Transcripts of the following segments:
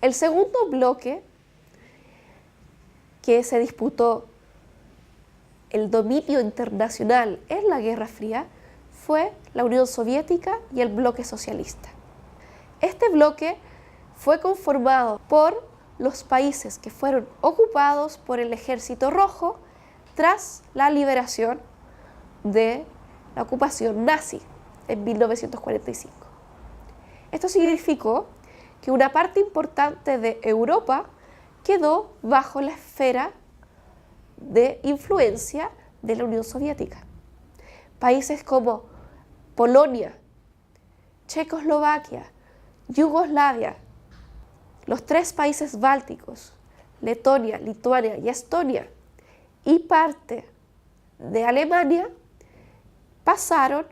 El segundo bloque que se disputó el dominio internacional en la Guerra Fría fue la Unión Soviética y el bloque socialista. Este bloque fue conformado por los países que fueron ocupados por el Ejército Rojo tras la liberación de la ocupación nazi en 1945. Esto significó que una parte importante de Europa quedó bajo la esfera de influencia de la Unión Soviética. Países como Polonia, Checoslovaquia, Yugoslavia, los 3 países bálticos, Letonia, Lituania y Estonia, y parte de Alemania, pasaron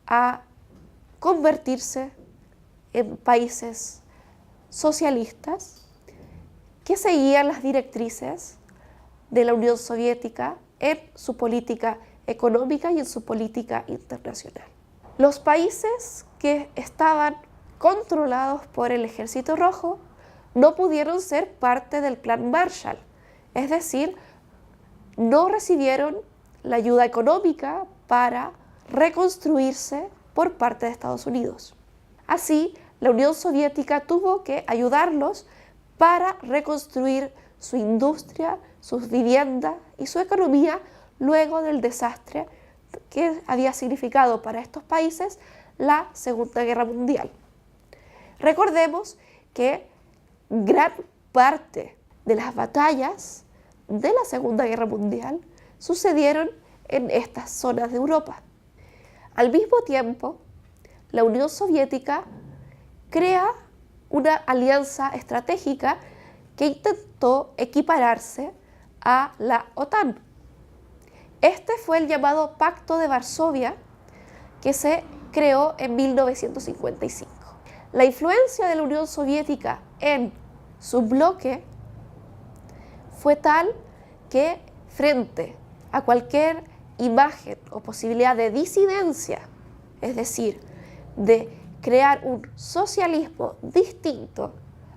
a convertirse en países socialistas que seguían las directrices de la Unión Soviética en su política económica y en su política internacional. Los países que estaban controlados por el Ejército Rojo no pudieron ser parte del Plan Marshall, es decir, no recibieron la ayuda económica para reconstruirse por parte de Estados Unidos. Así, la Unión Soviética tuvo que ayudarlos para reconstruir su industria, sus viviendas y su economía luego del desastre que había significado para estos países la Segunda Guerra Mundial. Recordemos que gran parte de las batallas de la Segunda Guerra Mundial sucedieron en estas zonas de Europa. Al mismo tiempo, la Unión Soviética crea una alianza estratégica que intentó equipararse a la OTAN. Este fue el llamado Pacto de Varsovia, que se creó en 1955. La influencia de la Unión Soviética en su bloque fue tal que frente a cualquier imagen o posibilidad de disidencia, es decir, de crear un socialismo distinto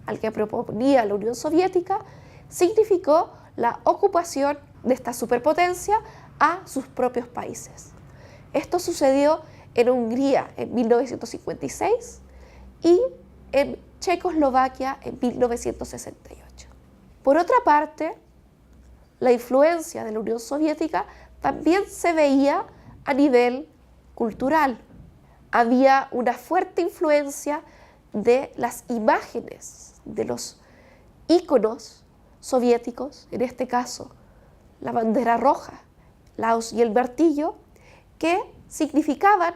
al que proponía la Unión Soviética, significó la ocupación de esta superpotencia a sus propios países. Esto sucedió en Hungría en 1956 y en Checoslovaquia en 1968. Por otra parte, la influencia de la Unión Soviética también se veía a nivel cultural. Había una fuerte influencia de las imágenes, de los íconos soviéticos, en este caso la bandera roja, la hoz y el martillo, que significaban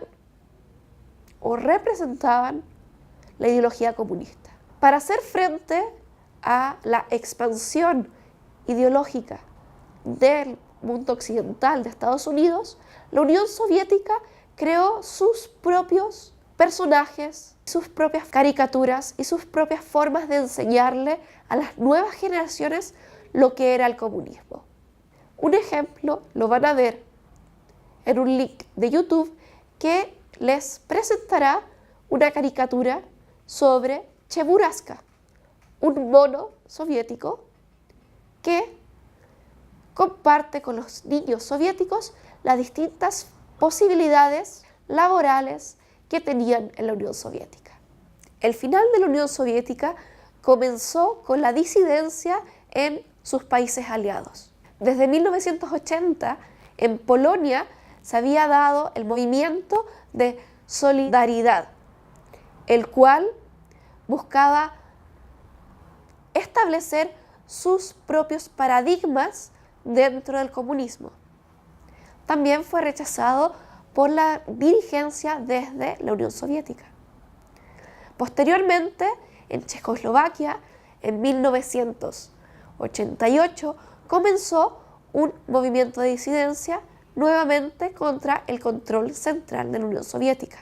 o representaban la ideología comunista. Para hacer frente a la expansión ideológica del mundo occidental de Estados Unidos, la Unión Soviética creó sus propios personajes, sus propias caricaturas y sus propias formas de enseñarle a las nuevas generaciones lo que era el comunismo. Un ejemplo lo van a ver en un link de YouTube que les presentará una caricatura sobre Cheburaska, un mono soviético que comparte con los niños soviéticos las distintas posibilidades laborales que tenían en la Unión Soviética. El final de la Unión Soviética comenzó con la disidencia en sus países aliados. Desde 1980, en Polonia se había dado el movimiento de solidaridad, el cual buscaba establecer sus propios paradigmas dentro del comunismo. También fue rechazado por la dirigencia desde la Unión Soviética. Posteriormente, en Checoslovaquia, en 1988, comenzó un movimiento de disidencia nuevamente contra el control central de la Unión Soviética.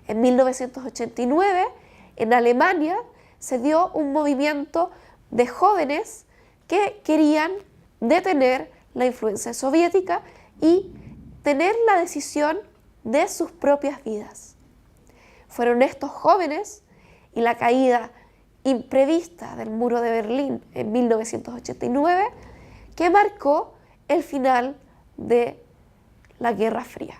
En 1989, en Alemania, se dio un movimiento de jóvenes que querían detener la influencia soviética y tener la decisión de sus propias vidas. Fueron estos jóvenes y la caída imprevista del muro de Berlín en 1989 que marcó el final de la Guerra Fría.